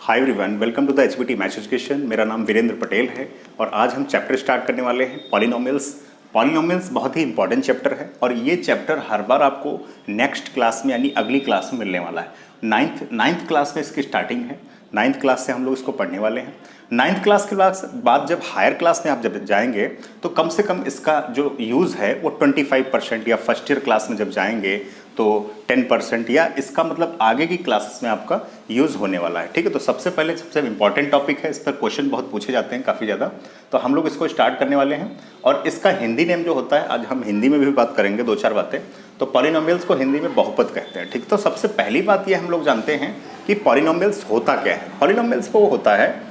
Hi everyone, welcome to the HBT maths education. मेरा नाम वीरेंद्र पटेल है और आज हम चैप्टर स्टार्ट करने वाले हैं पॉलिनोमियल्स। पॉलिनोमियल्स बहुत ही इंपॉर्टेंट चैप्टर है और ये चैप्टर हर बार आपको नेक्स्ट क्लास में यानी अगली क्लास में मिलने वाला है। नाइन्थ क्लास में इसकी स्टार्टिंग है। नाइन्थ क्लास से हम लोग इसको पढ़ने वाले हैं। नाइन्थ क्लास के बाद जब हायर क्लास में आप जब जाएंगे तो कम से कम इसका जो यूज़ है वो 25% या फर्स्ट ईयर क्लास में जब जाएंगे तो 10% या इसका मतलब आगे की क्लासेस में आपका यूज़ होने वाला है। ठीक है, तो सबसे पहले सबसे इम्पॉर्टेंट टॉपिक है, इस पर क्वेश्चन बहुत पूछे जाते हैं काफ़ी ज़्यादा, तो हम लोग इसको स्टार्ट करने वाले हैं। और इसका हिंदी नेम जो होता है, आज हम हिंदी में भी बात करेंगे दो चार बातें। तो पॉलिनोमियल्स को हिंदी में बहुपद कहते हैं। ठीक, तो सबसे पहली बात ये हम लोग जानते हैं कि पॉलिनोमियल्स होता क्या है। पॉलिनोमियल्स को होता है,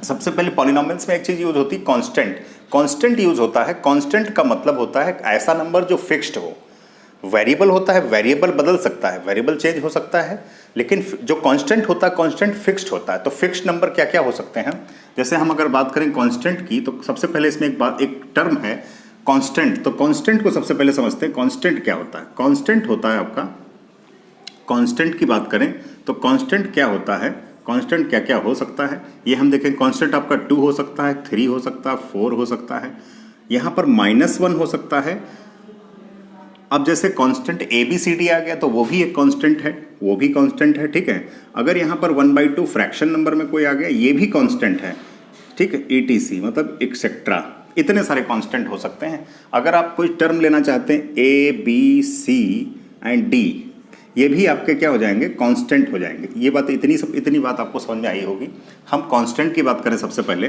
सबसे पहले पॉलिनोमियल्स में एक चीज़ यूज़ होती है कांस्टेंट। कांस्टेंट यूज़ होता है। कांस्टेंट का मतलब होता है ऐसा नंबर जो फिक्स्ड हो। वेरिएबल होता है, वेरिएबल बदल सकता है, वेरिएबल चेंज हो सकता है, लेकिन जो कांस्टेंट होता है कांस्टेंट फिक्स्ड होता है। तो फिक्स्ड नंबर क्या क्या हो सकते हैं, जैसे हम अगर बात करें कांस्टेंट की, तो सबसे पहले इसमें एक टर्म है कांस्टेंट। तो कांस्टेंट को सबसे पहले समझते हैं। कांस्टेंट क्या होता है? कांस्टेंट होता है आपका, कांस्टेंट की बात करें तो कांस्टेंट क्या होता है, कांस्टेंट क्या क्या हो सकता है, ये हम देखें। कांस्टेंट आपका 2 हो सकता है, 3 हो सकता है, 4 हो सकता है, यहाँ पर -1 हो सकता है। अब जैसे कांस्टेंट ABCD आ गया तो वो भी एक कांस्टेंट है, वो भी कांस्टेंट है। ठीक है, अगर यहाँ पर 1/2 फ्रैक्शन नंबर में कोई आ गया, ये भी कांस्टेंट है। ठीक है, ETC मतलब एक्सेट्रा, इतने सारे कांस्टेंट हो सकते हैं। अगर आप कोई टर्म लेना चाहते हैं A, B, C and D, ये भी आपके क्या हो जाएंगे, कांस्टेंट हो जाएंगे। ये बात इतनी बात आपको समझ में आई होगी। हम कांस्टेंट की बात करें सबसे पहले।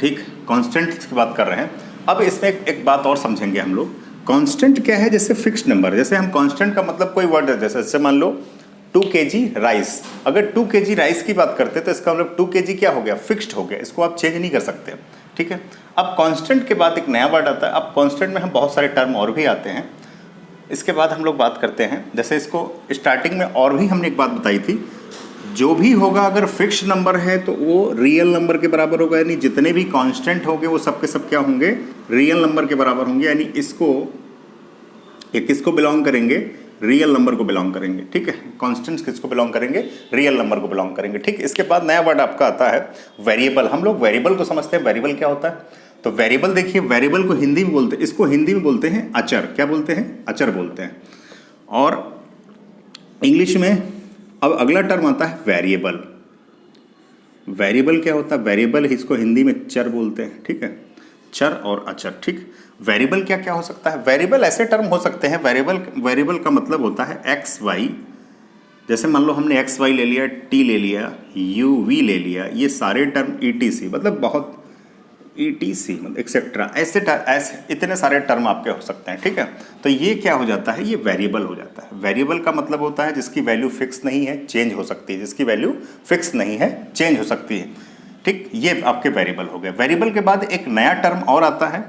ठीक, कांस्टेंट की बात कर रहे हैं। अब इसमें एक बात और समझेंगे हम लोग। कांस्टेंट क्या है? जैसे फिक्स्ड नंबर, जैसे हम कांस्टेंट का मतलब कोई वर्ड है, जैसे मान लो 2 kg राइस। अगर 2 kg राइस की बात करते हैं तो इसका मतलब 2 kg क्या हो गया, फिक्स्ड हो गया, इसको आप चेंज नहीं कर सकते। ठीक है, अब कांस्टेंट के बाद एक नया वर्ड आता है। अब कांस्टेंट में हम बहुत सारे टर्म और भी आते हैं। इसके बाद हम लोग बात करते हैं, जैसे इसको स्टार्टिंग में और भी हमने एक बात बताई थी, जो भी होगा अगर फिक्स्ड नंबर है तो वो रियल नंबर के बराबर होगा, यानी जितने भी कांस्टेंट होंगे वो सब के सब क्या होंगे, रियल नंबर के बराबर होंगे। यानी ये किसको बिलोंग करेंगे, रियल नंबर को बिलोंग करेंगे। ठीक है, कांस्टेंट्स किसको बिलोंग करेंगे, रियल नंबर को बिलोंग करेंगे। ठीक, इसके बाद नया वर्ड आपका आता है वेरिएबल। हम लोग वेरिएबल को समझते हैं, वेरिएबल क्या होता है। तो वेरिएबल देखिए, वेरिएबल को हिंदी में बोलते हैं, इसको हिंदी में बोलते हैं अचर। क्या बोलते हैं? अचर बोलते हैं। और इंग्लिश में अब अगला टर्म आता है वेरिएबल। वेरिएबल क्या होता है? वेरिएबल इसको हिंदी में चर बोलते हैं। ठीक है, चर और अचर। ठीक, वेरिएबल क्या क्या हो सकता है? वेरिएबल ऐसे टर्म हो सकते हैं, वेरिएबल का मतलब होता है XY। जैसे मान लो हमने XY ले लिया, T ले लिया, UV ले लिया, ये सारे टर्म ETC मतलब बहुत ETC मतलब एक्सेट्रा, ऐसे इतने सारे टर्म आपके हो सकते हैं। ठीक है, तो ये क्या हो जाता है, ये वेरिएबल हो जाता है। वेरिएबल का मतलब होता है जिसकी वैल्यू फिक्स नहीं है, चेंज हो सकती है। जिसकी वैल्यू फिक्स नहीं है, चेंज हो सकती है। ठीक, ये आपके वेरिएबल हो गए। वेरिएबल के बाद एक नया टर्म और आता है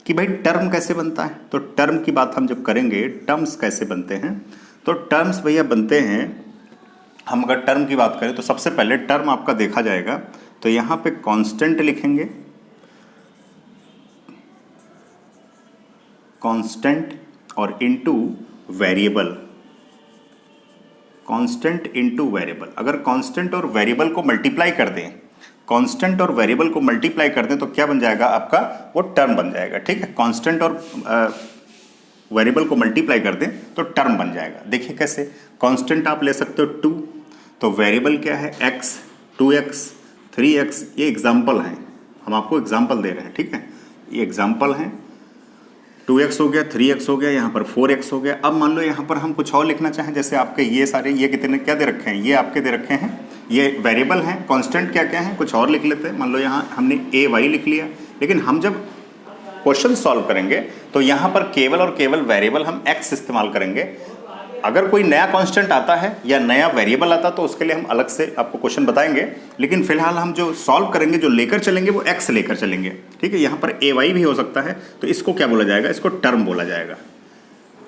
कि भाई टर्म कैसे बनता है। तो टर्म की बात हम जब करेंगे, टर्म्स कैसे बनते हैं, तो टर्म्स भैया बनते हैं, हम अगर टर्म की बात करें तो सबसे पहले टर्म आपका देखा जाएगा तो यहाँ पे कांस्टेंट लिखेंगे, कांस्टेंट और into variable, constant into variable. अगर कांस्टेंट और वेरिएबल को मल्टीप्लाई कर दें, कांस्टेंट और वेरिएबल को मल्टीप्लाई कर दें तो क्या बन जाएगा आपका, वो टर्म बन जाएगा। ठीक है, कांस्टेंट और वेरिएबल को मल्टीप्लाई कर दें तो टर्म बन जाएगा। देखिए कैसे, कांस्टेंट आप ले सकते हो 2, तो वेरिएबल क्या है x, 2x, 3x। ये एग्जाम्पल हैं, हम आपको एग्जाम्पल दे रहे हैं। ठीक है, ये एग्जाम्पल हैं। 2x हो गया, 3x हो गया, यहाँ पर 4x हो गया। अब मान लो यहाँ पर हम कुछ और लिखना चाहें, जैसे आपके ये सारे, ये कितने क्या दे रखे हैं, ये आपके दे रखे हैं, ये वेरिएबल हैं। कांस्टेंट क्या क्या है, कुछ और लिख लेते हैं। मान लो यहाँ हमने AY लिख लिया, लेकिन हम जब क्वेश्चन सॉल्व करेंगे तो यहाँ पर केवल और केवल वेरिएबल हम x इस्तेमाल करेंगे। अगर कोई नया कांस्टेंट आता है या नया वेरिएबल आता तो उसके लिए हम अलग से आपको क्वेश्चन बताएंगे, लेकिन फिलहाल हम जो सॉल्व करेंगे, जो लेकर चलेंगे वो x लेकर चलेंगे। ठीक है, यहाँ पर AY भी हो सकता है, तो इसको क्या बोला जाएगा, इसको टर्म बोला जाएगा।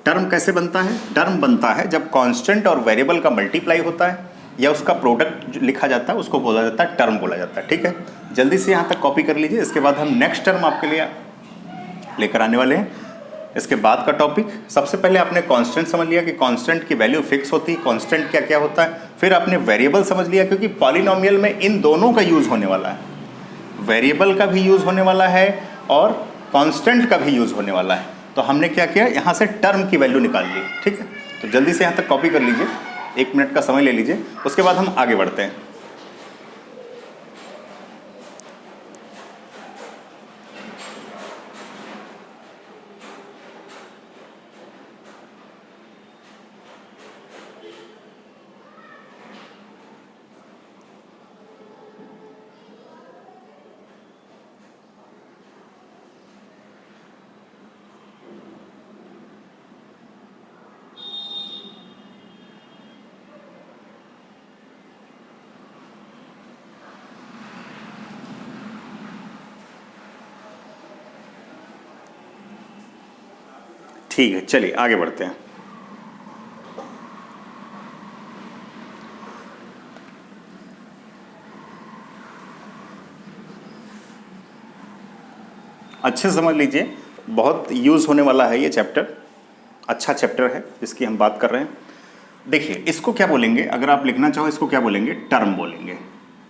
टर्म कैसे बनता है? टर्म बनता है जब कांस्टेंट और वेरिएबल का मल्टीप्लाई होता है या उसका प्रोडक्ट लिखा जाता है, उसको बोला जाता है टर्म बोला जाता है। ठीक है, जल्दी से यहाँ तक कॉपी कर लीजिए। इसके बाद हम नेक्स्ट टर्म आपके लिए लेकर आने वाले हैं। इसके बाद का टॉपिक, सबसे पहले आपने कांस्टेंट समझ लिया कि कांस्टेंट की वैल्यू फिक्स होती है, कांस्टेंट क्या क्या होता है। फिर आपने वेरिएबल समझ लिया, क्योंकि पॉलिनोमियल में इन दोनों का यूज होने वाला है, वेरिएबल का भी यूज होने वाला है और कांस्टेंट का भी यूज होने वाला है। तो हमने क्या किया, यहाँ से टर्म की वैल्यू निकाल ली। ठीक है, तो जल्दी से यहाँ तक कॉपी कर लीजिए, 1 मिनट का समय ले लीजिए, उसके बाद हम आगे बढ़ते हैं। ठीक है, चलिए आगे बढ़ते हैं। अच्छे से समझ लीजिए, बहुत यूज़ होने वाला है ये चैप्टर, अच्छा चैप्टर है जिसकी हम बात कर रहे हैं। देखिए, इसको क्या बोलेंगे, अगर आप लिखना चाहो इसको क्या बोलेंगे, टर्म बोलेंगे।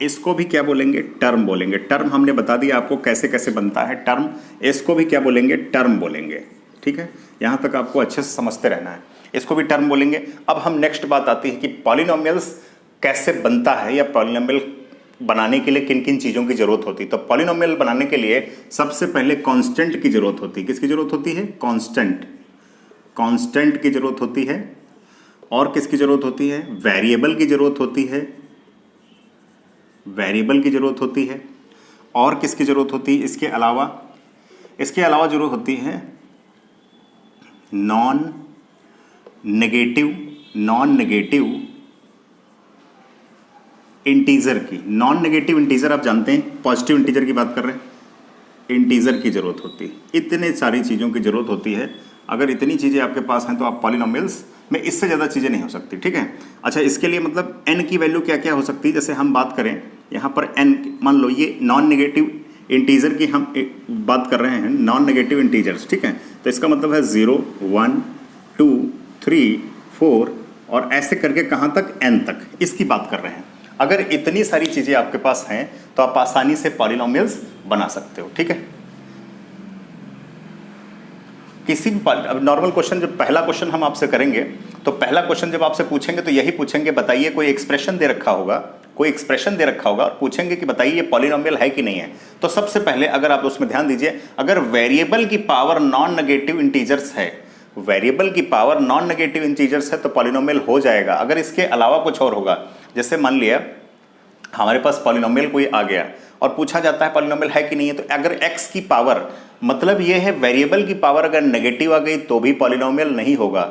इसको भी क्या बोलेंगे, टर्म बोलेंगे। टर्म हमने बता दिया आपको कैसे कैसे बनता है टर्म। इसको भी क्या बोलेंगे, टर्म बोलेंगे। ठीक है, यहाँ तक आपको अच्छे से समझते रहना है। इसको भी टर्म बोलेंगे। अब हम नेक्स्ट बात आती है कि पॉलिनोमियल्स कैसे बनता है, या पॉलिनोमियल बनाने के लिए किन किन चीज़ों की जरूरत होती है। तो पॉलिनोमियल बनाने के लिए सबसे पहले कांस्टेंट की जरूरत होती है। किसकी जरूरत होती है, कांस्टेंट। कांस्टेंट की जरूरत होती है। और किसकी जरूरत होती है, वेरिएबल की जरूरत होती है। वेरिएबल की जरूरत होती है। और किसकी जरूरत होती है, इसके अलावा जरूरत होती है नॉन नेगेटिव इंटीजर की। नॉन नेगेटिव इंटीजर आप जानते हैं, पॉजिटिव इंटीजर की बात कर रहे हैं, इंटीजर की जरूरत होती है। इतने सारी चीज़ों की जरूरत होती है। अगर इतनी चीज़ें आपके पास हैं तो आप पॉलिनोमियल्स में, इससे ज़्यादा चीज़ें नहीं हो सकती। ठीक है, अच्छा, इसके लिए मतलब n की वैल्यू क्या क्या हो सकती है। जैसे हम बात करें यहाँ पर n, मान लो ये नॉन नेगेटिव इंटीजर की हम बात कर रहे हैं, नॉन नेगेटिव इंटीजर्स। ठीक है, तो इसका मतलब है 0, 1, 2, 3, 4 और ऐसे करके कहाँ तक, n तक, इसकी बात कर रहे हैं। अगर इतनी सारी चीज़ें आपके पास हैं तो आप आसानी से पॉलिनोमियल्स बना सकते हो। ठीक है, किसी भी अब नॉर्मल क्वेश्चन, जब पहला क्वेश्चन हम आपसे करेंगे तो पहला क्वेश्चन जब आपसे पूछेंगे तो यही पूछेंगे, बताइए कोई एक्सप्रेशन दे रखा होगा, और पूछेंगे कि बताइए ये पॉलिनोमियल है कि नहीं है। तो सबसे पहले अगर आप उसमें ध्यान दीजिए, अगर वेरिएबल की पावर नॉन नेगेटिव इंटीजर्स है, वेरिएबल की पावर नॉन नेगेटिव इंटीजर्स है तो पॉलिनोमियल हो जाएगा। अगर इसके अलावा कुछ और होगा, जैसे मान लिया हमारे पास पॉलिनोमियल कोई आ गया और पूछा जाता है पॉलिनोमियल है कि नहीं है, तो अगर x की पावर, मतलब ये है वेरिएबल की पावर अगर नेगेटिव आ गई तो भी पॉलिनोमियल नहीं होगा,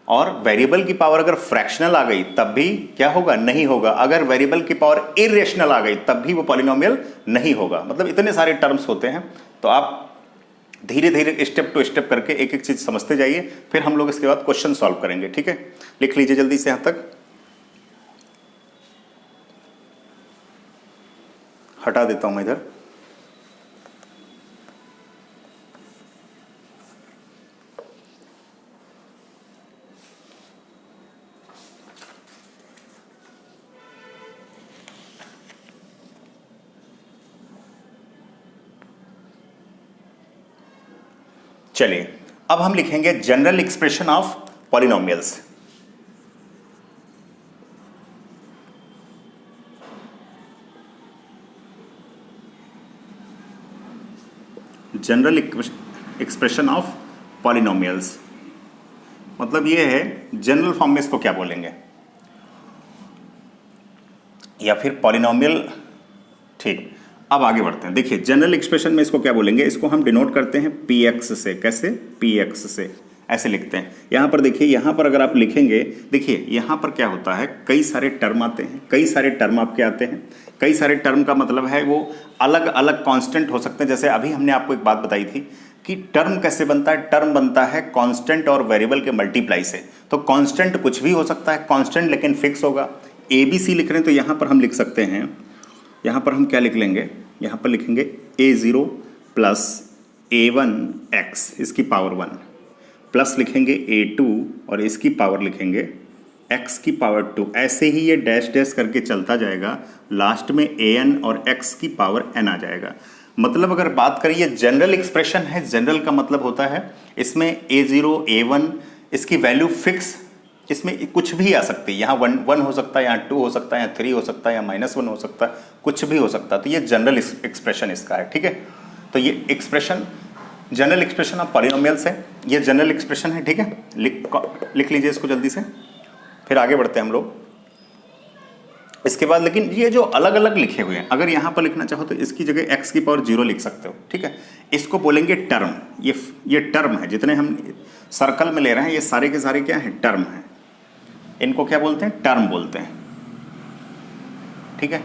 और वेरिएबल की पावर अगर फ्रैक्शनल आ गई तब भी क्या होगा, नहीं होगा। अगर वेरिएबल की पावर इरेशनल आ गई तब भी वो पॉलिनोमियल नहीं होगा। मतलब इतने सारे टर्म्स होते हैं, तो आप धीरे धीरे स्टेप टू स्टेप करके एक एक चीज समझते जाइए, फिर हम लोग इसके बाद क्वेश्चन सॉल्व करेंगे। ठीक है, लिख लीजिए जल्दी से, यहां तक हटा देता हूं मैं इधर। चलिए, अब हम लिखेंगे general expression of polynomials. General expression of polynomials मतलब ये है, जनरल फॉर्म में इसको क्या बोलेंगे, या फिर पॉलिनोमियल। ठीक, अब आगे बढ़ते हैं। देखिए, जनरल एक्सप्रेशन में इसको क्या बोलेंगे, इसको हम डिनोट करते हैं px से। कैसे, px से ऐसे लिखते हैं। यहाँ पर देखिए, यहाँ पर अगर आप लिखेंगे, देखिए यहाँ पर क्या होता है, कई सारे टर्म आते हैं, कई सारे टर्म आपके आते हैं। कई सारे टर्म का मतलब है वो अलग अलग कांस्टेंट हो सकते हैं। जैसे अभी हमने आपको एक बात बताई थी कि टर्म कैसे बनता है, टर्म बनता है कांस्टेंट और वेरिएबल के मल्टीप्लाई से। तो कांस्टेंट कुछ भी हो सकता है, कांस्टेंट लेकिन फिक्स होगा। ABC लिख रहे हैं तो यहाँ पर हम लिख सकते हैं, यहाँ पर हम क्या लिख लेंगे, यहाँ पर लिखेंगे A0 + A1x इसकी पावर 1। प्लस लिखेंगे a2 और इसकी पावर लिखेंगे x की पावर 2। ऐसे ही ये डैश डैश करके चलता जाएगा, लास्ट में an और x की पावर n आ जाएगा। मतलब अगर बात करें, ये जनरल एक्सप्रेशन है। जनरल का मतलब होता है इसमें a0 a1 इसकी वैल्यू फिक्स, इसमें कुछ भी आ सकती है। यहाँ 1 हो सकता है, यहाँ 2 हो सकता है, यहाँ 3 हो सकता है, यहाँ -1 हो सकता है, कुछ भी हो सकता है। तो ये जनरल एक्सप्रेशन इसका है, ठीक है। तो ये expression general expression of polynomials है, ये जनरल एक्सप्रेशन है, ठीक है। लिख लीजिए इसको जल्दी से, फिर आगे बढ़ते हैं हम लोग। इसके बाद लेकिन ये जो अलग अलग लिखे हुए हैं, अगर यहाँ पर लिखना चाहो तो इसकी जगह x की पावर 0 लिख सकते हो, ठीक है। इसको बोलेंगे टर्म। ये टर्म है, जितने हम सर्कल में ले रहे हैं ये सारे के सारे क्या है, टर्म है। इनको क्या बोलते हैं, टर्म बोलते हैं, ठीक है।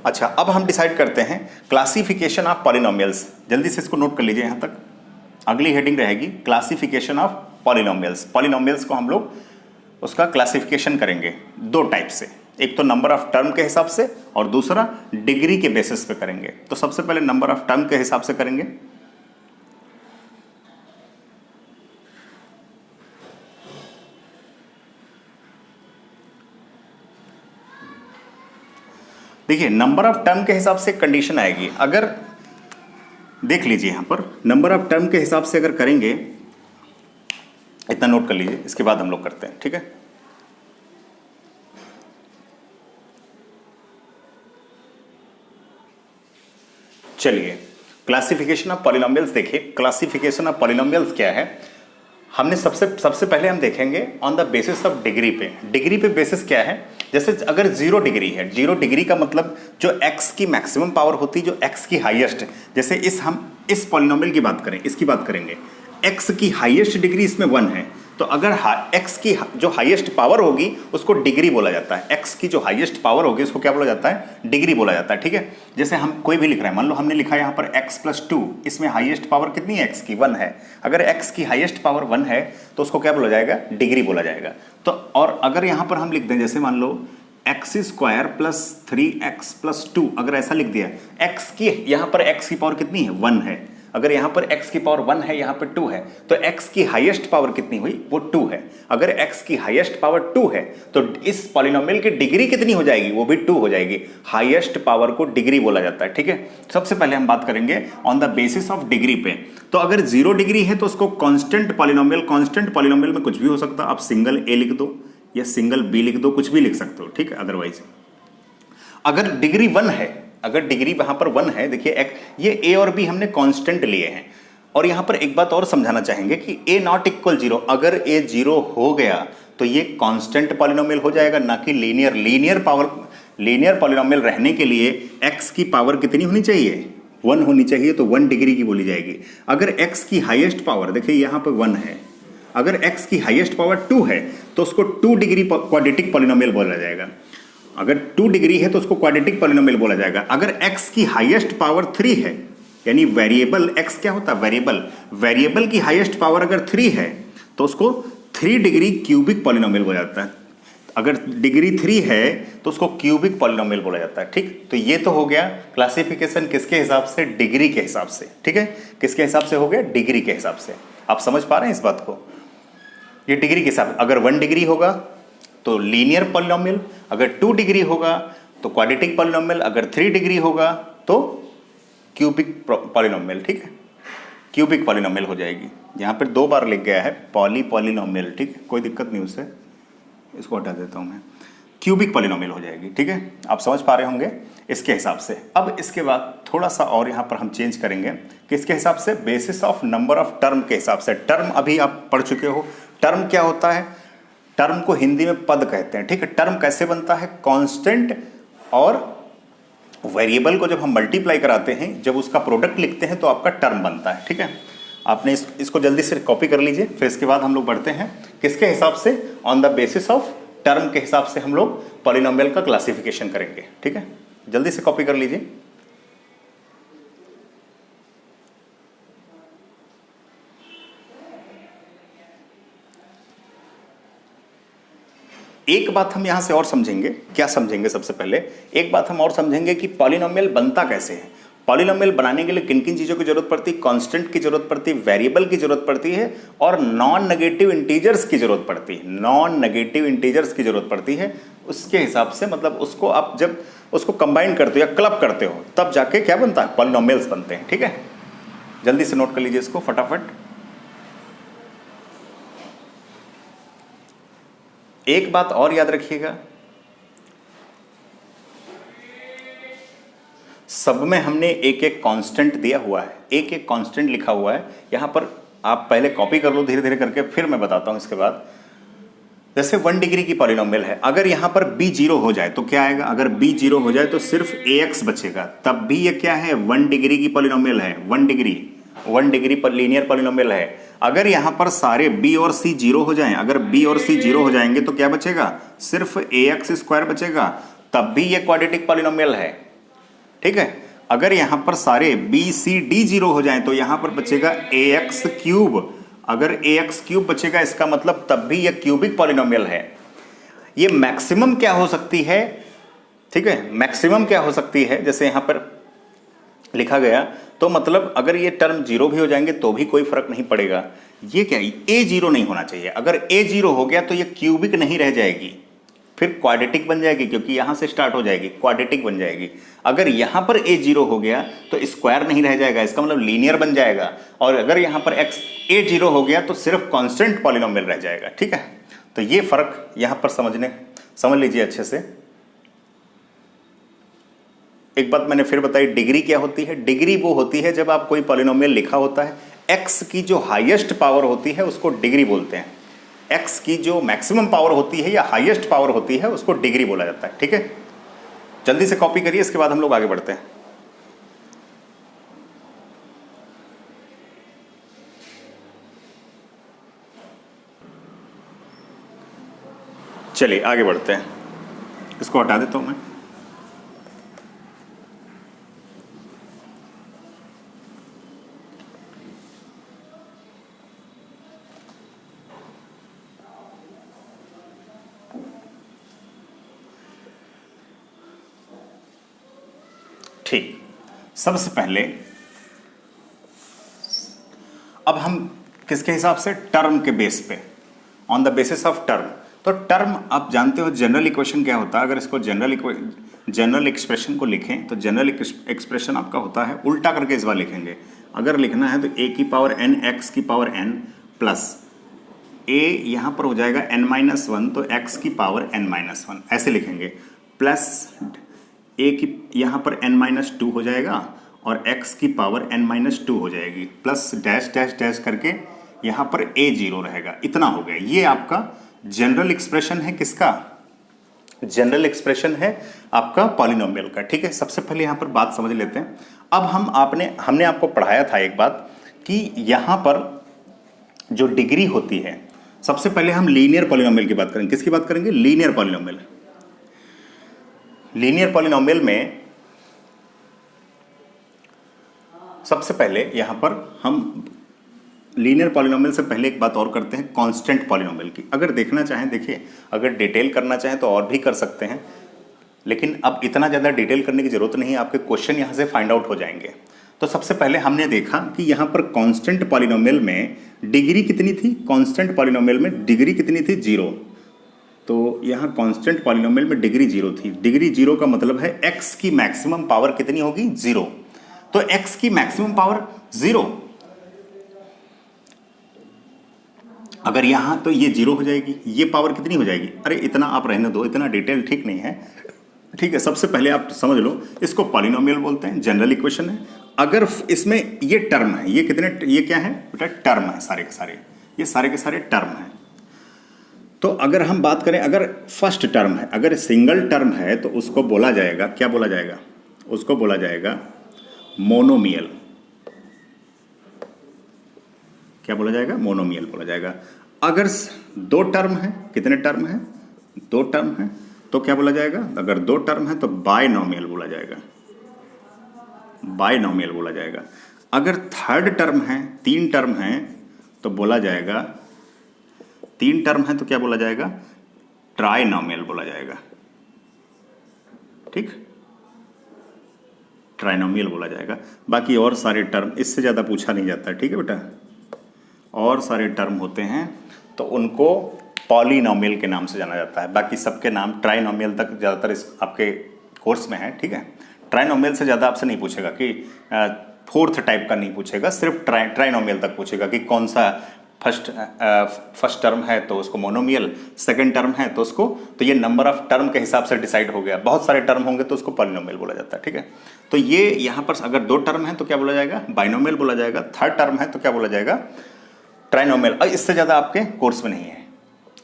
अच्छा, अब हम डिसाइड करते हैं क्लासिफिकेशन ऑफ पॉलिनोमियल्स। जल्दी से इसको नोट कर लीजिए, यहाँ तक अगली हेडिंग रहेगी क्लासिफिकेशन ऑफ पॉलिनोमियल्स। पॉलिनोमियल्स को हम लोग उसका क्लासिफिकेशन करेंगे दो टाइप से, एक तो नंबर ऑफ टर्म के हिसाब से और दूसरा डिग्री के बेसिस पे करेंगे। तो सबसे पहले नंबर ऑफ टर्म के हिसाब से करेंगे। देखिए, नंबर ऑफ टर्म के हिसाब से कंडीशन आएगी। अगर देख लीजिए यहां पर नंबर ऑफ टर्म के हिसाब से अगर करेंगे, इतना नोट कर लीजिए, इसके बाद हम लोग करते हैं, ठीक है। चलिए, क्लासिफिकेशन ऑफ पॉलिनोमियल्स देखिए। क्लासिफिकेशन ऑफ पॉलिनोमियल्स क्या है, हमने सबसे पहले हम देखेंगे on the basis of degree पे। डिग्री पे बेसिस क्या है, जैसे अगर 0 डिग्री है, 0 डिग्री का मतलब जो x की मैक्सिमम पावर होती है, जो x की हाईएस्ट, जैसे हम इस पॉलिनोमियल की बात करें, इसकी बात करेंगे, x की हाईएस्ट डिग्री इसमें 1 है। तो अगर x की जो हाईएस्ट पावर होगी उसको डिग्री बोला जाता है। x की जो हाईएस्ट पावर होगी उसको क्या बोला जाता है, डिग्री बोला जाता है, ठीक है। जैसे हम कोई भी लिख रहे हैं, मान लो हमने लिखा है यहाँ पर x+2, इसमें हाईएस्ट पावर कितनी है, x की 1 है। अगर x की हाईएस्ट पावर 1 है तो उसको क्या बोला जाएगा, डिग्री बोला जाएगा। तो और अगर यहाँ पर हम लिख दें, जैसे मान लो x² + 3x + 2, अगर ऐसा लिख दिया, x की यहाँ पर x की पावर कितनी है, 1 है। अगर यहाँ पर x की पावर 1 है, यहाँ पर 2 है, तो x की हाईएस्ट पावर कितनी हुई, वो 2 है। अगर x की हाईएस्ट पावर 2 है तो इस पॉलिनोमियल की डिग्री कितनी हो जाएगी, वो भी 2 हो जाएगी। हाईएस्ट पावर को डिग्री बोला जाता है, ठीक है। सबसे पहले हम बात करेंगे on the basis of degree पे। तो अगर 0 डिग्री है तो उसको कांस्टेंट पॉलिनोमियल में कुछ भी हो सकता है। आप सिंगल a लिख दो या सिंगल b लिख दो, कुछ भी लिख सकते हो, ठीक है। अदरवाइज अगर डिग्री 1 है, अगर डिग्री वहां पर 1 है, देखिए ये a और b हमने कांस्टेंट लिए हैं। और यहां पर एक बात और समझाना चाहेंगे कि a ≠ 0, अगर a 0 हो गया तो ये कांस्टेंट पॉलिनोमियल हो जाएगा, ना कि लीनियर पॉलिनोमियल रहने के लिए x की पावर कितनी होनी चाहिए, 1 होनी चाहिए, तो 1 डिग्री की बोली जाएगी। अगर x की हाईएस्ट पावर, देखिए यहां पर 1 है, अगर x की हाईएस्ट पावर 2 है तो उसको 2 डिग्री क्वाड्रेटिक पॉलिनोमियल बोला जाएगा। अगर 2 डिग्री है तो उसको क्वाड्रेटिक पॉलिनोमियल बोला जाएगा। अगर x की हाईएस्ट पावर 3 है, यानी वेरिएबल x क्या होता है, वेरिएबल की हाईएस्ट पावर अगर 3 है तो उसको 3 डिग्री क्यूबिक पॉलिनोमियल बोला जाता है। अगर डिग्री 3 है तो उसको क्यूबिक पॉलिनोमियल बोला जाता है, ठीक। तो ये तो हो गया क्लासिफिकेशन किसके हिसाब से, डिग्री के हिसाब से, ठीक है। किसके हिसाब से हो गया, डिग्री के हिसाब से। आप समझ पा रहे हैं इस बात को, ये डिग्री के हिसाब। अगर 1 डिग्री होगा तो लीनियर पॉलिनोमियल, अगर 2 डिग्री होगा तो क्वाड्रेटिक पॉलिनोमियल, अगर 3 डिग्री होगा तो क्यूबिक पॉलिनोमियल, ठीक है। क्यूबिक पॉलिनोमियल हो जाएगी। यहाँ पर 2 बार लिख गया है पॉलिनोमियल, ठीक है, कोई दिक्कत नहीं उससे, इसको हटा देता हूँ मैं। क्यूबिक पॉलिनोमियल हो जाएगी, ठीक है। आप समझ पा रहे होंगे इसके हिसाब से। अब इसके बाद थोड़ा सा और यहाँ पर हम चेंज करेंगे, किसके हिसाब से, basis of number of term के हिसाब से। टर्म अभी आप पढ़ चुके हो, टर्म क्या होता है, टर्म को हिंदी में पद कहते हैं, ठीक है। टर्म कैसे बनता है, कांस्टेंट और वेरिएबल को जब हम मल्टीप्लाई कराते हैं, जब उसका प्रोडक्ट लिखते हैं तो आपका टर्म बनता है, ठीक है। आपने इसको जल्दी से कॉपी कर लीजिए, फिर इसके बाद हम लोग बढ़ते हैं किसके हिसाब से, on the basis of term के हिसाब से हम लोग पॉलिनोमियल का क्लासिफिकेशन करेंगे, ठीक है। जल्दी से कॉपी कर लीजिए। एक बात हम यहां से और समझेंगे, क्या समझेंगे, सबसे पहले एक बात हम और समझेंगे कि पॉलिनोमियल बनता कैसे है। पॉलिनोमियल बनाने के लिए किन किन चीज़ों की जरूरत पड़ती है? कांस्टेंट की जरूरत पड़ती है, वेरिएबल की जरूरत पड़ती है और नॉन नेगेटिव इंटीजर्स की जरूरत पड़ती है। नॉन नेगेटिव इंटीजर्स की जरूरत पड़ती है। उसके हिसाब से मतलब उसको आप जब उसको कंबाइन करते हो या क्लब करते हो तब जाके क्या बनता है? पॉलिनोमियल्स बनते हैं। ठीक है, जल्दी से नोट कर लीजिए इसको फटाफट। एक बात और याद रखिएगा, सब में हमने एक एक कांस्टेंट दिया हुआ है, एक एक कांस्टेंट लिखा हुआ है। यहां पर आप पहले कॉपी कर लो धीरे धीरे करके, फिर मैं बताता हूं इसके बाद। जैसे 1 डिग्री की पॉलिनोमियल है, अगर यहां पर b 0 हो जाए तो क्या आएगा? अगर b 0 हो जाए तो सिर्फ ax बचेगा, तब भी ये क्या है? 1 डिग्री की पॉलिनोमियल है। 1 डिग्री पर लीनियर पॉलिनोमियल है। अगर यहां पर सारे b और c 0 हो जाएं, अगर b और c 0 हो जाएंगे तो क्या बचेगा? सिर्फ ax स्क्वायर बचेगा, तब भी ये क्वाड्रेटिक पॉलिनोमियल है। ठीक है, अगर यहां पर सारे b c d 0 हो जाएं तो यहां पर बचेगा ax क्यूब। अगर ax क्यूब बचेगा इसका मतलब तब भी यह क्यूबिक पॉलिनोमियल है। ये मैक्सिमम क्या हो सकती है? ठीक है, मैक्सिमम क्या हो सकती है? जैसे यहां पर लिखा गया तो मतलब अगर ये टर्म 0 भी हो जाएंगे तो भी कोई फर्क नहीं पड़ेगा। ये क्या है? a 0 नहीं होना चाहिए। अगर a 0 हो गया तो ये क्यूबिक नहीं रह जाएगी, फिर क्वाड्रेटिक बन जाएगी, क्योंकि यहां से स्टार्ट हो जाएगी, क्वाड्रेटिक बन जाएगी। अगर यहां पर a 0 हो गया तो स्क्वायर नहीं रह जाएगा, इसका मतलब लीनियर बन जाएगा। और अगर यहां पर a 0 हो गया तो सिर्फ कांस्टेंट पॉलिनोमियल रह जाएगा। ठीक है, तो ये फर्क यहां पर समझ लीजिए अच्छे से। एक बात मैंने फिर बताई, डिग्री क्या होती है? डिग्री वो होती है जब आप कोई पॉलिनोमियल लिखा होता है, x की जो हाईएस्ट पावर होती है उसको डिग्री बोलते हैं। x की जो मैक्सिमम पावर होती है या हाईएस्ट पावर होती है उसको डिग्री बोला जाता है। ठीक है, जल्दी से कॉपी करिए, इसके बाद हम लोग आगे बढ़ते हैं। चलिए आगे बढ़ते हैं, इसको हटा देता हूं मैं। ठीक, सबसे पहले अब हम किसके हिसाब से? टर्म के बेस पे, on the basis of term. तो टर्म आप जानते हो जनरल इक्वेशन क्या होता है? अगर इसको जनरल एक्सप्रेशन को लिखें तो जनरल एक्सप्रेशन आपका होता है, उल्टा करके इस बार लिखेंगे। अगर लिखना है तो a की पावर n x की पावर n प्लस a यहाँ पर हो जाएगा n-1 तो x की पावर n-1 ऐसे लिखेंगे, प्लस a की यहाँ पर n-2 हो जाएगा और x की पावर n-2 हो जाएगी, प्लस डैश डैश डैश करके यहाँ पर a 0 रहेगा। इतना हो गया। ये आपका जनरल एक्सप्रेशन है। किसका? जनरल एक्सप्रेशन है आपका पॉलिनोमियल का। ठीक है, सबसे पहले यहाँ पर बात समझ लेते हैं। अब हमने आपको पढ़ाया था एक बात कि यहाँ पर जो डिग्री होती है, सबसे पहले हम लीनियर पॉलिनोमियल की बात करेंगे। किसकी बात करेंगे? Linear polynomial. लीनियर पॉलिनोमियल में सबसे पहले यहां पर हम लीनियर पॉलिनोमियल से पहले एक बात और करते हैं, कांस्टेंट पॉलिनोमियल की। अगर देखना चाहें, देखिए, अगर डिटेल करना चाहें तो और भी कर सकते हैं, लेकिन अब इतना ज़्यादा डिटेल करने की जरूरत नहीं है, आपके क्वेश्चन यहां से फाइंड आउट हो जाएंगे। तो सबसे पहले हमने देखा कि यहां पर कांस्टेंट पॉलिनोमियल में डिग्री कितनी थी? कांस्टेंट पॉलिनोमियल में डिग्री कितनी थी? 0। तो यहाँ कांस्टेंट पॉलिनोमियल में डिग्री 0 थी। डिग्री 0 का मतलब है x की मैक्सिमम पावर कितनी होगी? 0। तो x की मैक्सिमम पावर 0, अगर यहाँ तो ये 0 हो जाएगी, ये पावर कितनी हो जाएगी? अरे इतना आप रहने दो, इतना डिटेल ठीक नहीं है। ठीक है, सबसे पहले आप समझ लो, इसको पॉलिनोमियल बोलते हैं, जनरल इक्वेशन है। अगर इसमें ये टर्म है, ये क्या है बेटा? टर्म है, सारे के सारे, ये सारे के सारे टर्म है। तो अगर हम बात करें, अगर फर्स्ट टर्म है, अगर सिंगल टर्म है तो उसको बोला जाएगा, क्या बोला जाएगा? उसको बोला जाएगा मोनोमियल। क्या बोला जाएगा? मोनोमियल बोला जाएगा। अगर 2 टर्म है, कितने टर्म है? 2 टर्म है, तो क्या बोला जाएगा? अगर 2 टर्म है तो बायनोमियल बोला जाएगा, बायनोमियल बोला जाएगा। अगर थर्ड टर्म है, 3 टर्म है, तो बोला जाएगा, 3 टर्म है तो क्या बोला जाएगा? ट्राइनोमियल बोला जाएगा। ठीक, ट्राइनोमियल बोला जाएगा। बाकी और सारे टर्म इससे ज़्यादा पूछा नहीं जाता, ठीक है बेटा। और सारे टर्म होते हैं तो उनको पॉलिनोमियल के नाम से जाना जाता है। बाकी सबके नाम ट्राइनोमियल तक ज़्यादातर इस आपके कोर्स में है, ठीक है। ट्राइनोमियल से ज़्यादा आपसे नहीं पूछेगा कि फोर्थ टाइप का नहीं पूछेगा, सिर्फ ट्राइनोमियल तक पूछेगा कि कौन सा फर्स्ट टर्म है तो उसको मोनोमियल, सेकंड टर्म है तो उसको, तो ये नंबर ऑफ टर्म के हिसाब से डिसाइड हो गया। बहुत सारे टर्म होंगे तो उसको पॉलिनोमियल बोला जाता है, ठीक है। तो ये यहाँ पर अगर 2 टर्म है तो क्या बोला जाएगा, बाइनोमियल बोला जाएगा। 3rd टर्म है तो क्या बोला जाएगा, ट्राइनोमियल। और इससे ज़्यादा आपके कोर्स में नहीं है,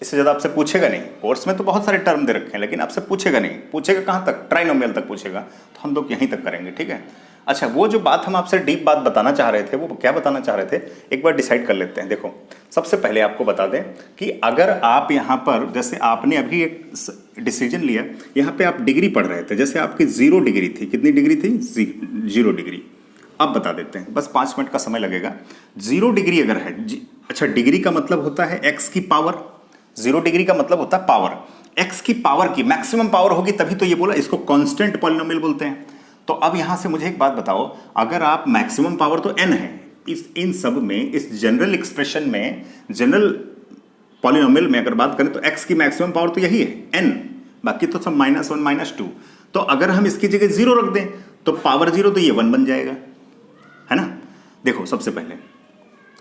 इससे ज़्यादा आपसे पूछेगा नहीं। कोर्स में तो बहुत सारे टर्म दे रखे हैं लेकिन आपसे पूछेगा नहीं। पूछेगा कहाँ तक, ट्राइनोमियल तक पूछेगा, तो हम लोग यहीं तक करेंगे, ठीक है। अच्छा, वो जो बात हम आपसे डीप बात बताना चाह रहे थे, वो क्या बताना चाह रहे थे, एक बार डिसाइड कर लेते हैं। देखो, सबसे पहले आपको बता दें कि अगर आप यहाँ पर, जैसे आपने अभी एक डिसीजन लिया, यहाँ पे आप डिग्री पढ़ रहे थे, जैसे आपकी 0 डिग्री थी, कितनी डिग्री थी, 0 डिग्री। अब बता देते हैं, बस 5 मिनट का समय लगेगा। 0 डिग्री अगर है, अच्छा, डिग्री का मतलब होता है x की पावर, 0 डिग्री का मतलब होता है पावर, x की पावर की मैक्सिमम पावर होगी तभी तो ये बोला, इसको कांस्टेंट पॉलिनोमियल बोलते हैं। तो अब यहां से मुझे एक बात बताओ, अगर आप मैक्सिमम पावर तो n है, इन सब में, इस जनरल एक्सप्रेशन में, जनरल पॉलिनोमियल में अगर बात करें तो x की मैक्सिमम पावर तो यही है n, बाकी तो सब -1 -2। तो अगर हम इसकी जगह 0 रख दें तो पावर 0 तो ये 1 बन जाएगा, है ना। देखो, सबसे पहले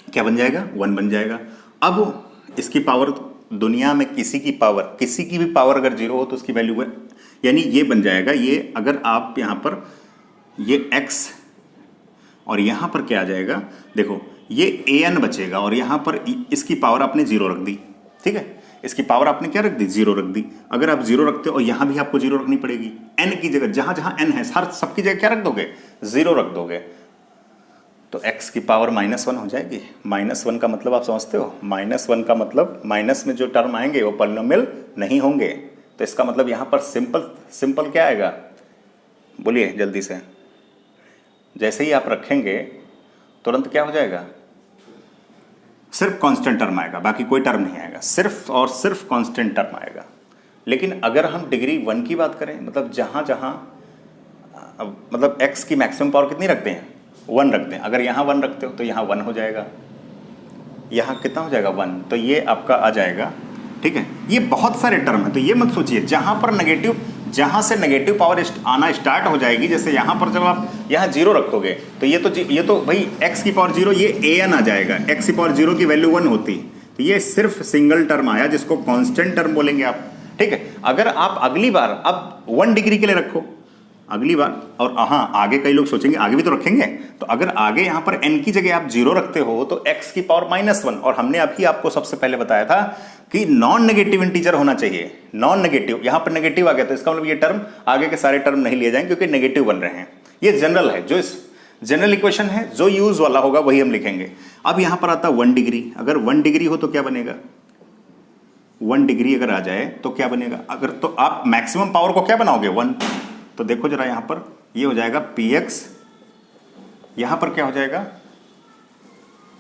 क्या बन जाएगा, 1 बन जाएगा। अब इसकी पावर, दुनिया में किसी की पावर, किसी की भी पावर अगर 0 हो तो उसकी वैल्यू है, यानी ये बन जाएगा, ये अगर आप यहाँ पर ये x और यहाँ पर क्या आ जाएगा, देखो ये an बचेगा और यहाँ पर इसकी पावर आपने 0 रख दी, ठीक है। इसकी पावर आपने क्या रख दी, 0 रख दी। अगर आप 0 रखते हो और यहाँ भी आपको 0 रखनी पड़ेगी, n की जगह, जहाँ जहाँ n है हर सबकी जगह क्या रख दोगे, 0 रख दोगे, तो x की पावर -1 हो जाएगी। -1 का मतलब आप समझते हो, -1 का मतलब माइनस में जो टर्म आएंगे वो पॉलिनोमियल नहीं होंगे। तो इसका मतलब यहाँ पर सिंपल क्या आएगा, बोलिए जल्दी से। जैसे ही आप रखेंगे तुरंत क्या हो जाएगा, सिर्फ कांस्टेंट टर्म आएगा, बाकी कोई टर्म नहीं आएगा, सिर्फ और सिर्फ कांस्टेंट टर्म आएगा। लेकिन अगर हम डिग्री 1 की बात करें, मतलब जहाँ जहाँ, मतलब x की मैक्सिमम पावर कितनी रखते हैं, 1 रखते हैं। अगर यहाँ 1 रखते हो तो यहाँ 1 हो जाएगा, यहाँ कितना हो जाएगा, 1, तो ये आपका आ जाएगा, ठीक है। ये बहुत सारे टर्म है, तो ये मत सोचिए, जहाँ पर नेगेटिव, जहाँ से नेगेटिव पावर आना स्टार्ट हो जाएगी, जैसे यहाँ पर जब आप यहाँ 0 रखोगे तो ये तो भाई x की पावर 0, ये an आ जाएगा। x की पावर 0 की वैल्यू 1 होती, तो ये सिर्फ सिंगल टर्म आया जिसको कांस्टेंट टर्म बोलेंगे आप, ठीक है। अगर आप अगली बार अब 1 डिग्री के लिए रखो अगली बार, और हाँ, आगे कई लोग सोचेंगे आगे भी तो रखेंगे, तो अगर आगे यहाँ पर n की जगह आप 0 रखते हो तो x की पावर -1, और हमने अभी आपको सबसे पहले बताया था कि नॉन नेगेटिव इंटीजर होना चाहिए, नॉन नेगेटिव। यहाँ पर नेगेटिव आ गया तो इसका मतलब ये टर्म, आगे के सारे टर्म नहीं लिए जाएंगे क्योंकि नेगेटिव बन रहे हैं। ये जनरल है, जो इस जनरल इक्वेशन है, जो यूज वाला होगा वही हम लिखेंगे। अब यहाँ पर आता है 1 डिग्री, अगर 1 डिग्री हो तो क्या बनेगा, 1 डिग्री अगर आ जाए तो क्या बनेगा, अगर तो आप मैक्सिमम पावर को क्या बनाओगे, 1। तो देखो जरा, यहाँ पर ये हो जाएगा px, यहाँ पर क्या हो जाएगा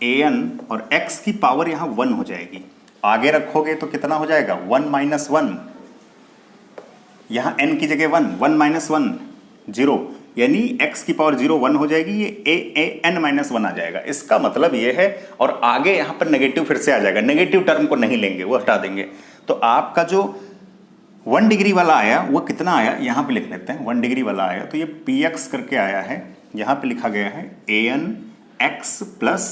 an, और x की पावर यहाँ 1 हो जाएगी। आगे रखोगे तो कितना हो जाएगा, 1 - 1, यहाँ n की जगह 1 - 1 0, यानी x की पावर 0 1 हो जाएगी, ये an - 1 आ जाएगा। इसका मतलब ये है, और आगे यहाँ पर नेगेटिव फिर से आ जाएगा, नेगेटिव टर्म को नहीं लेंगे, वो हटा देंगे। तो आपका जो 1 डिग्री वाला आया वो कितना आया, यहाँ पे लिख लेते हैं। 1 डिग्री वाला आया तो ये px करके आया है, यहाँ पे लिखा गया है an x प्लस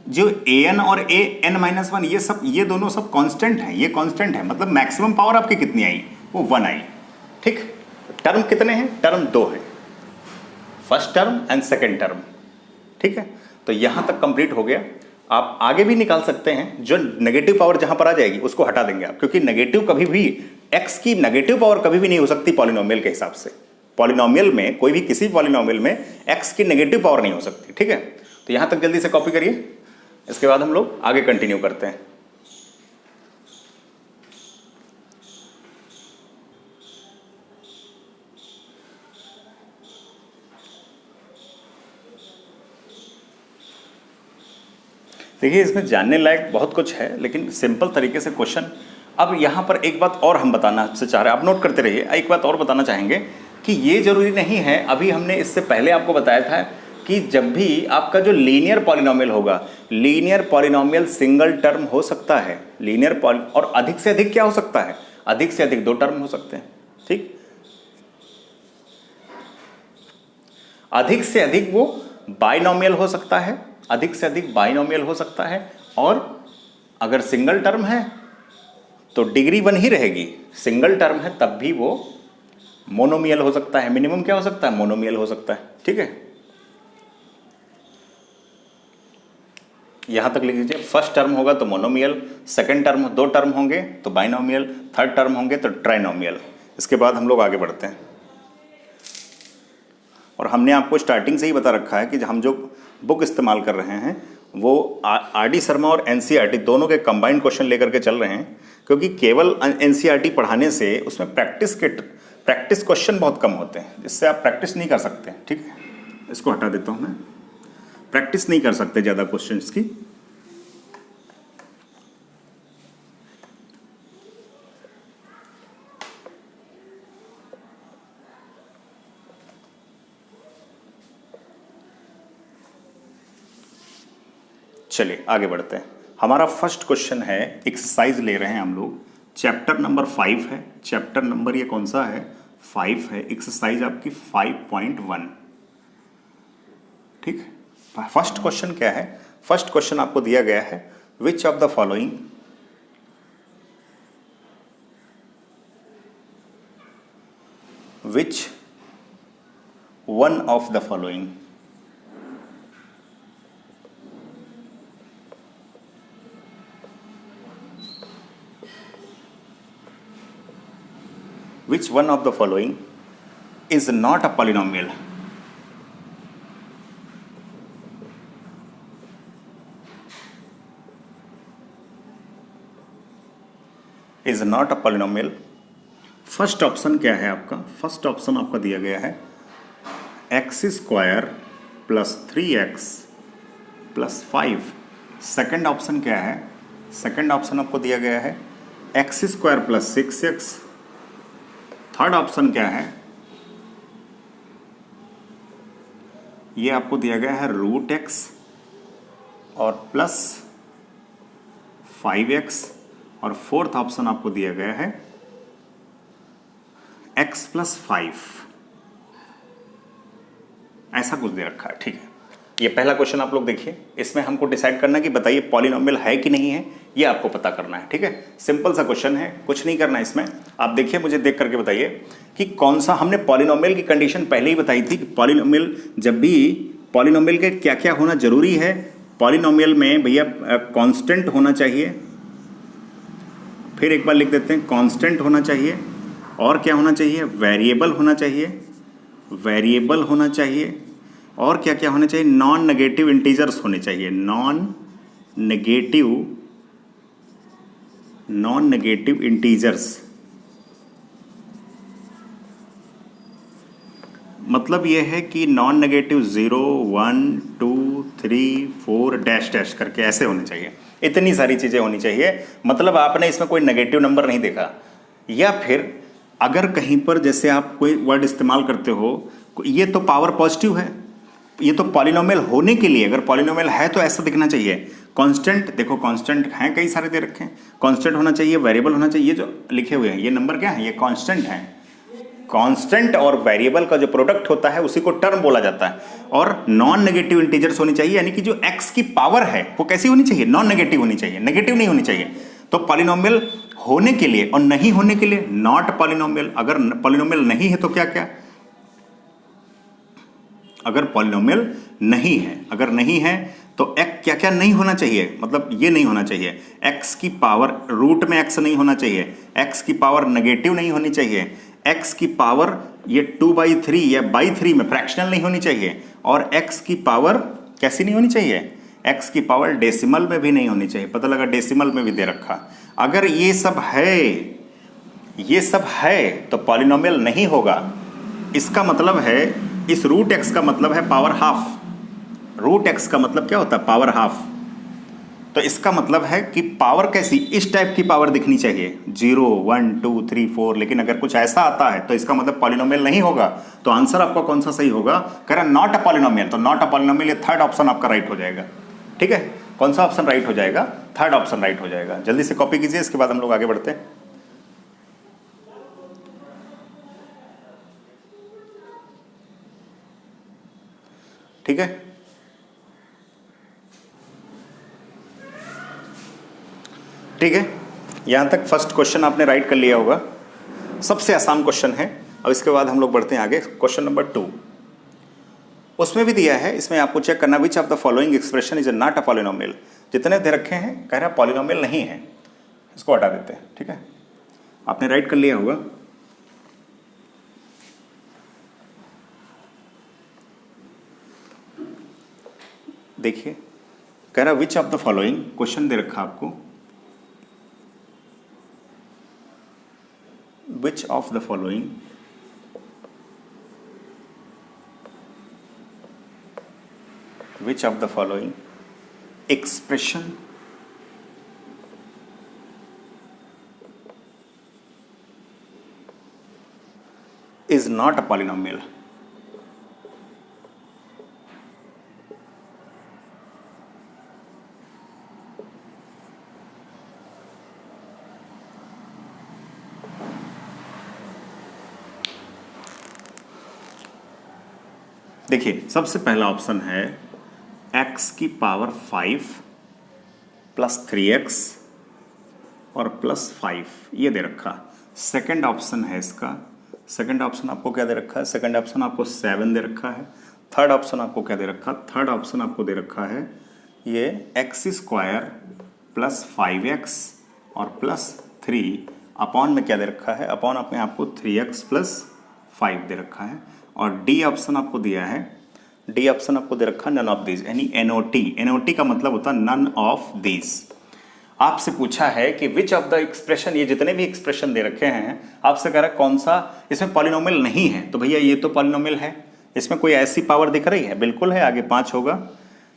जो an और an - 1, ये सब, ये दोनों सब कांस्टेंट हैं, ये कांस्टेंट है, मतलब मैक्सिमम पावर आपकी कितनी आई, वो 1 आई, ठीक। टर्म कितने हैं, टर्म 2 है, first term and second term, ठीक है। तो यहाँ तक कंप्लीट हो गया। आप आगे भी निकाल सकते हैं, जो नेगेटिव पावर जहां पर आ जाएगी उसको हटा देंगे आप, क्योंकि नेगेटिव कभी भी, x की नेगेटिव पावर कभी भी नहीं हो सकती पॉलिनोमियल के हिसाब से। पॉलिनोमियल में, कोई भी किसी पॉलिनोमियल में x की नेगेटिव पावर नहीं हो सकती, ठीक है। तो यहां तक जल्दी से कॉपी करिए, इसके बाद हम लोग आगे कंटिन्यू करते हैं। देखिए, इसमें जानने लायक बहुत कुछ है, लेकिन सिंपल तरीके से क्वेश्चन। अब यहाँ पर एक बात और हम बताना आपसे चाह रहे हैं, आप नोट करते रहिए। एक बात और बताना चाहेंगे कि ये जरूरी नहीं है, अभी हमने इससे पहले आपको बताया था कि जब भी आपका जो लीनियर पॉलिनोमियल होगा, लीनियर पॉलिनोमियल सिंगल टर्म हो सकता है, और अधिक से अधिक क्या हो सकता है, अधिक से अधिक 2 टर्म हो सकते हैं। ठीक, अधिक से अधिक वो बाइनोमियल हो सकता है, अधिक से अधिक बाइनोमियल हो सकता है, और अगर सिंगल टर्म है तो डिग्री 1 ही रहेगी, सिंगल टर्म है तब भी वो मोनोमियल हो सकता है, मिनिमम क्या हो सकता है, मोनोमियल हो सकता है। ठीक है, यहां तक लिख लीजिए, फर्स्ट टर्म होगा तो मोनोमियल, सेकंड टर्म 2 टर्म होंगे तो बाइनोमियल, थर्ड टर्म होंगे तो ट्राइनोमियल। इसके बाद हम लोग आगे बढ़ते हैं, और हमने आपको स्टार्टिंग से ही बता रखा है कि हम जो बुक इस्तेमाल कर रहे हैं वो आर.डी. शर्मा और एनसीईआरटी दोनों के कंबाइंड क्वेश्चन लेकर के चल रहे हैं, क्योंकि केवल एनसीईआरटी पढ़ाने से उसमें प्रैक्टिस क्वेश्चन बहुत कम होते हैं, जिससे आप प्रैक्टिस नहीं कर सकते। ठीक है, इसको हटा देता हूं मैं, प्रैक्टिस नहीं कर सकते ज़्यादा क्वेश्चंस की। चलिए आगे बढ़ते हैं। हमारा फर्स्ट क्वेश्चन है, एक्सरसाइज ले रहे हैं हम लोग, चैप्टर नंबर 5 है, चैप्टर नंबर ये कौन सा है, 5 है, एक्सरसाइज आपकी 5.1। ठीक, फर्स्ट क्वेश्चन क्या है, फर्स्ट क्वेश्चन आपको दिया गया है, विच of the following which one of the following which one of the following is not a polynomial? Is not a polynomial. First option क्या है आपका, फर्स्ट ऑप्शन आपका दिया गया है x² + 3x + 5। सेकंड ऑप्शन क्या है, सेकंड ऑप्शन आपको दिया गया है x² + 6x। थर्ड ऑप्शन क्या है, ये आपको दिया गया है √x और प्लस 5x, और फोर्थ ऑप्शन आपको दिया गया है x + 5। ऐसा कुछ दे रखा है। ठीक है, ये पहला क्वेश्चन आप लोग देखिए, इसमें हमको डिसाइड करना कि बताइए पॉलिनोमियल है कि नहीं है, ये आपको पता करना है। ठीक है, सिंपल सा क्वेश्चन है, कुछ नहीं करना है इसमें। आप देखिए, मुझे देख करके बताइए कि कौन सा, हमने पॉलिनोमियल की कंडीशन पहले ही बताई थी कि पॉलिनोमियल, जब भी पॉलिनोमियल के क्या क्या होना जरूरी है, पॉलिनोमियल में भैया कांस्टेंट होना चाहिए, फिर एक बार लिख देते हैं, कांस्टेंट होना चाहिए, और क्या होना चाहिए, वेरिएबल होना चाहिए, वेरिएबल होना चाहिए, और क्या क्या होना चाहिए, नॉन नेगेटिव इंटीजर्स होने चाहिए, नॉन नेगेटिव इंटीजर्स। मतलब ये है कि नॉन नेगेटिव 0, 1, 2, 3, 4 डैश डैश करके ऐसे होने चाहिए, इतनी सारी चीज़ें होनी चाहिए। मतलब आपने इसमें कोई नेगेटिव नंबर नहीं देखा, या फिर अगर कहीं पर जैसे आप कोई वर्ड इस्तेमाल करते हो, ये तो पावर पॉजिटिव है, ये तो पॉलिनोमियल होने के लिए, अगर पॉलिनोमियल है तो ऐसा दिखना चाहिए। कांस्टेंट, देखो कांस्टेंट हैं कई सारे दे रखे हैं, कांस्टेंट होना चाहिए, वेरिएबल होना चाहिए, ये जो लिखे हुए हैं ये नंबर क्या है, ये कांस्टेंट हैं। कांस्टेंट और वेरिएबल का जो प्रोडक्ट होता है उसी को टर्म बोला जाता है। और नॉन नेगेटिव इंटीजर्स होनी चाहिए, यानी कि जो x की पावर है वो कैसी होनी चाहिए, नॉन नेगेटिव होनी चाहिए, नेगेटिव नहीं होनी चाहिए। तो पॉलिनोमियल होने के लिए और नहीं होने के लिए नॉट पॉलिनोमियल। अगर पॉलिनोमियल नहीं है तो क्या क्या, अगर पॉलिनोमियल नहीं है, अगर नहीं है तो x क्या क्या नहीं होना चाहिए, मतलब ये नहीं होना चाहिए, x की पावर रूट में x नहीं होना चाहिए, x की पावर नेगेटिव नहीं होनी चाहिए, x की पावर ये 2/3 या बाई 3 में फ्रैक्शनल नहीं होनी चाहिए, और x की पावर कैसी नहीं होनी चाहिए, x की पावर डेसिमल में भी नहीं होनी चाहिए। पता लगा डेसिमल में भी दे रखा। अगर ये सब है, ये सब है तो पॉलिनोमियल नहीं होगा। इसका मतलब है, इस √x का मतलब है पावर हाफ। √x का मतलब क्या होता है, पावर हाफ। तो इसका मतलब है कि पावर कैसी, इस टाइप की पावर दिखनी चाहिए, 0 1 2 3 4, लेकिन अगर कुछ ऐसा आता है तो इसका मतलब पॉलिनोमियल नहीं होगा। तो आंसर आपका कौन सा सही होगा, कह रहा नॉट अ पॉलिनोमियल, तो नॉट अ पॉलिनोमियल, ये थर्ड ऑप्शन आपका राइट हो जाएगा। ठीक है, कौन सा ऑप्शन राइट हो जाएगा, थर्ड ऑप्शन राइट हो जाएगा। जल्दी से कॉपी कीजिए, इसके बाद हम लोग आगे बढ़ते हैं। ठीक है, ठीक है, यहां तक फर्स्ट क्वेश्चन आपने राइट कर लिया होगा, सबसे आसान क्वेश्चन है। अब इसके बाद हम लोग बढ़ते हैं आगे, क्वेश्चन नंबर 2। उसमें भी दिया है, इसमें आपको चेक करना, विच of the following expression is not a polynomial. जितने दे रखे हैं कह रहा है पॉलिनोमियल नहीं है, इसको हटा देते हैं। ठीक है, आपने राइट कर लिया होगा। देखिए, कह रहा which of the following, question दे रखा आपको, which of the following expression is not a polynomial। देखिए, सबसे पहला ऑप्शन है x की पावर 5 प्लस 3x और प्लस 5, ये दे रखा। सेकंड ऑप्शन है इसका, सेकंड ऑप्शन आपको क्या दे रखा है, सेकंड ऑप्शन आपको 7 दे रखा है। थर्ड ऑप्शन आपको क्या दे रखा, थर्ड ऑप्शन आपको दे रखा है ये x² प्लस 5x और प्लस 3 अपॉन में क्या दे रखा है, अपॉन अपने आपको 3x प्लस 5 दे रखा है। और डी ऑप्शन आपको दिया है, डी ऑप्शन आपको दे रखा नन ऑफ दीज, यानी एनओटी। एनओटी का मतलब होता है नन ऑफ दीज। आपसे पूछा है कि विच ऑफ द एक्सप्रेशन, ये जितने भी एक्सप्रेशन दे रखे हैं आपसे कह रहा है कौन सा इसमें पॉलिनोमियल नहीं है। तो भैया ये तो पॉलिनोमियल है, इसमें कोई ऐसी पावर दिख रही है, बिल्कुल है, आगे 5 होगा।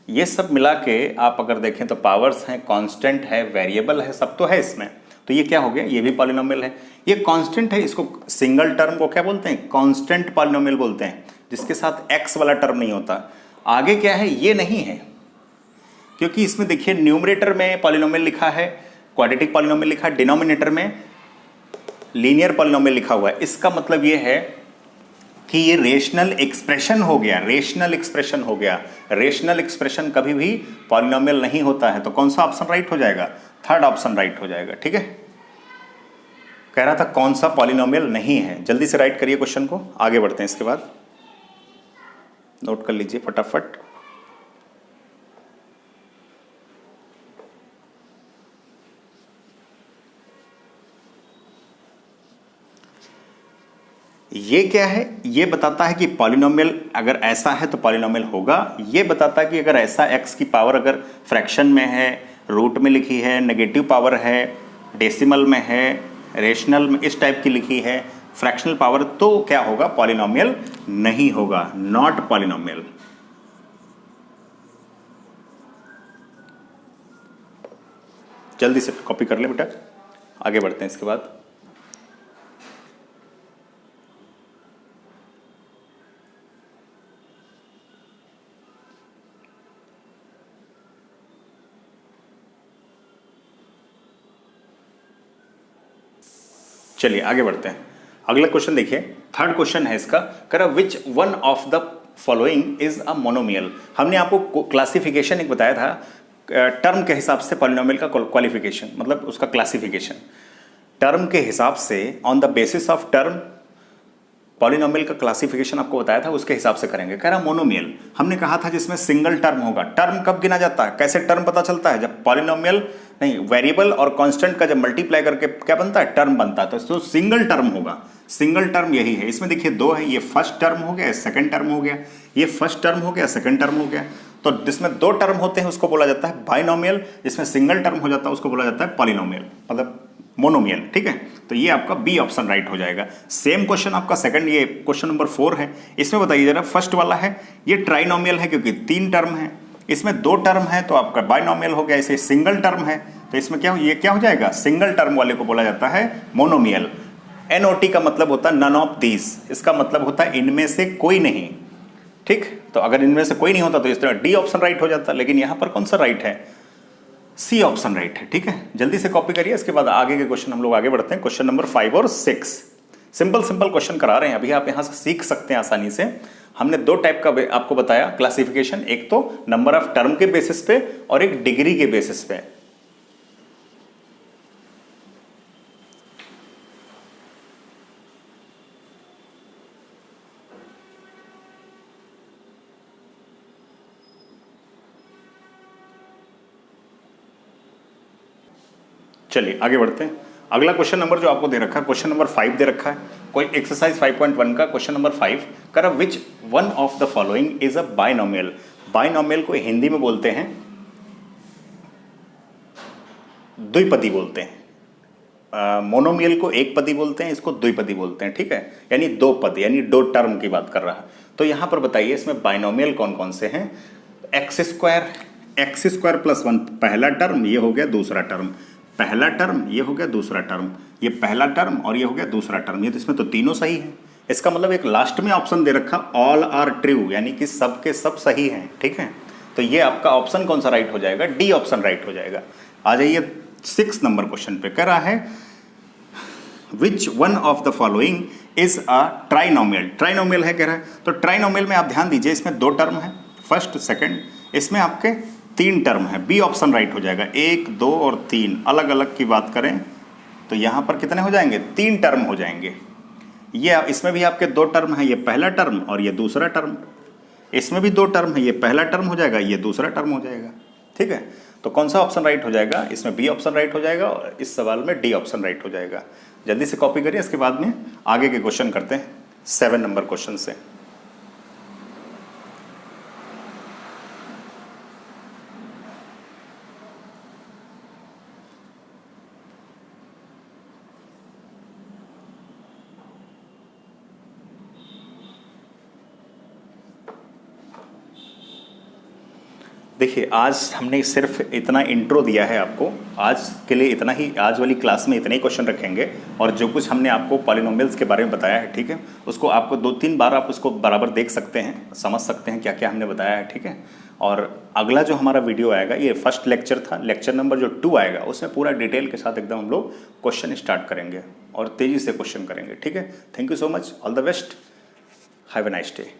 ये सब मिला के आप अगर देखें तो पावर्स हैं, कांस्टेंट है, वेरिएबल है, सब तो है इसमें। तो ये क्या हो गया, ये भी पॉलिनोमियल है। ये कांस्टेंट है, इसको सिंगल टर्म को क्या बोलते हैं, कांस्टेंट पॉलिनोमियल बोलते हैं, जिसके साथ एक्स वाला टर्म नहीं होता। आगे क्या है, ये नहीं है, क्योंकि इसमें देखिए न्यूमरेटर में पॉलिनोमियल लिखा है, क्वाड्रेटिक पॉलिनोमियल लिखा है, डिनोमिनेटर में लीनियर पॉलिनोमियल लिखा हुआ है। इसका मतलब ये है कि ये रेशनल एक्सप्रेशन हो गया, रेशनल एक्सप्रेशन हो गया। रेशनल एक्सप्रेशन कभी भी पॉलिनोमियल नहीं होता है। तो कौन सा ऑप्शन राइट हो जाएगा, थर्ड ऑप्शन राइट हो जाएगा। ठीक है, कह रहा था कौन सा पॉलिनोमियल नहीं है। जल्दी से राइट करिए क्वेश्चन को, आगे बढ़ते हैं। इसके बाद नोट कर लीजिए फटाफट। ये क्या है, ये बताता है कि पॉलिनोमियल अगर ऐसा है तो पॉलिनोमियल होगा। ये बताता है कि अगर ऐसा x की पावर अगर फ्रैक्शन में है, रूट में लिखी है, नेगेटिव पावर है, डेसिमल में है, रेशनल में इस टाइप की लिखी है, फ्रैक्शनल पावर, तो क्या होगा, पॉलिनोमियल नहीं होगा, नॉट पॉलिनोमियल। जल्दी से कॉपी कर ले बेटा, आगे बढ़ते हैं। इसके बाद चलिए आगे बढ़ते हैं। अगला क्वेश्चन देखिए, थर्ड क्वेश्चन है इसका, कह रहा which one of the following is a monomial. हमने आपको क्लासिफिकेशन एक बताया था, टर्म के हिसाब से पॉलिनोमियल का क्वालिफिकेशन, मतलब उसका क्लासिफिकेशन टर्म के हिसाब से, on the basis of term polynomial का क्लासिफिकेशन आपको बताया था, उसके हिसाब से करेंगे। कह रहा मोनोमियल, हमने कहा था जिसमें सिंगल टर्म होगा। टर्म कब गिना जाता है, कैसे टर्म पता चलता है, जब पॉलिनोमियल नहीं, वेरिएबल और कांस्टेंट का जब मल्टीप्लाई करके क्या बनता है, टर्म बनता है। तो सिंगल टर्म होगा, सिंगल टर्म यही है। इसमें देखिए 2 है, ये फर्स्ट टर्म हो गया, सेकंड टर्म हो गया, ये फर्स्ट टर्म हो गया, सेकंड टर्म हो गया। तो जिसमें 2 टर्म होते हैं उसको बोला जाता है बाइनोमियल, जिसमें सिंगल टर्म हो जाता है उसको बोला जाता है पॉलिनोमियल, मतलब मोनोमियल। ठीक है, तो ये आपका बी ऑप्शन राइट हो जाएगा। सेम क्वेश्चन आपका सेकंड, ये क्वेश्चन नंबर 4 है। इसमें बताइए जरा, फर्स्ट वाला है ये ट्राइनोमियल है क्योंकि 3 टर्म है, इसमें दो टर्म है तो आपका बाइनोमियल हो गया, इसे सिंगल टर्म है तो इसमें ये क्या हो जाएगा, सिंगल टर्म वाले को बोला जाता है मोनोमियल। NOT का मतलब होता है नन ऑफ दीज, इसका मतलब होता है इनमें से कोई नहीं। ठीक, तो अगर इनमें से कोई नहीं होता तो इस तरह डी ऑप्शन राइट हो जाता, लेकिन यहां पर कौन सा राइट है, सी ऑप्शन राइट है। ठीक है, जल्दी से कॉपी करिए, इसके बाद आगे के क्वेश्चन हम लोग आगे बढ़ते हैं। क्वेश्चन नंबर 5 और 6 सिंपल क्वेश्चन करा रहे हैं, अभी आप यहां से सीख सकते हैं आसानी से। हमने दो टाइप का आपको बताया क्लासिफिकेशन, एक तो नंबर ऑफ टर्म के बेसिस पे और एक डिग्री के बेसिस पे। चलिए आगे बढ़ते हैं। अगला क्वेश्चन नंबर जो आपको दे रखा है, क्वेश्चन नंबर 5 दे रखा है, कोई एक्सरसाइज 5.1 का क्वेश्चन नंबर 5 करा, which one of the following is a binomial. Binomial को हिंदी में बोलते हैं द्विपदी बोलते हैं, मोनोमियल को एक पदी बोलते हैं, इसको द्विपदी बोलते हैं। ठीक है, यानी दो पद, यानी दो टर्म की बात कर रहा है। तो यहां पर बताइए इसमें बाइनोमियल कौन कौन से हैं। एक्स स्क्वायर प्लस 1 पहला टर्म, ये हो गया दूसरा टर्म, पहला टर्म ये हो गया दूसरा टर्म, ये पहला टर्म और ये हो गया दूसरा टर्म। ये तो इसमें तो तीनों सही है। इसका मतलब एक लास्ट में ऑप्शन दे रखा ऑल आर ट्रू, यानी कि सब के सब सही हैं। ठीक है, तो ये आपका ऑप्शन कौन सा राइट हो जाएगा, डी ऑप्शन राइट हो जाएगा। आ जाइए 6 नंबर क्वेश्चन पे, कह रहा है which one of the following is a trinomial. Trinomial है कह रहा है, तो ट्राइनोमियल में आप ध्यान दीजिए, इसमें दो टर्म है, फर्स्ट सेकंड, इसमें आपके 3 टर्म है, बी ऑप्शन राइट हो जाएगा। 1 2 और 3 अलग अलग की बात करें तो यहां पर कितने हो जाएंगे, 3 टर्म हो जाएंगे। ये इसमें भी आपके 2 टर्म है, ये पहला टर्म और ये दूसरा टर्म। इसमें भी 2 टर्म है, ये पहला टर्म हो जाएगा, ये दूसरा टर्म हो जाएगा। ठीक है, तो कौन सा ऑप्शन राइट हो जाएगा, इसमें बी ऑप्शन राइट हो जाएगा और इस सवाल में डी ऑप्शन राइट हो जाएगा। जल्दी से कॉपी करिए, इसके बाद में आगे के क्वेश्चन करते हैं 7 नंबर क्वेश्चन से। देखिए, आज हमने सिर्फ इतना इंट्रो दिया है आपको, आज के लिए इतना ही। आज वाली क्लास में इतने ही क्वेश्चन रखेंगे और जो कुछ हमने आपको पॉलिनोमियल्स के बारे में बताया है, ठीक है, उसको आपको 2-3 बार आप उसको बराबर देख सकते हैं, समझ सकते हैं क्या क्या हमने बताया है। ठीक है, और अगला जो हमारा वीडियो आएगा, ये फर्स्ट लेक्चर था, लेक्चर नंबर जो 2 आएगा उसमें पूरा डिटेल के साथ एकदम हम लोग क्वेश्चन स्टार्ट करेंगे और तेज़ी से क्वेश्चन करेंगे। ठीक है, thank you so much, all the best, have a nice day.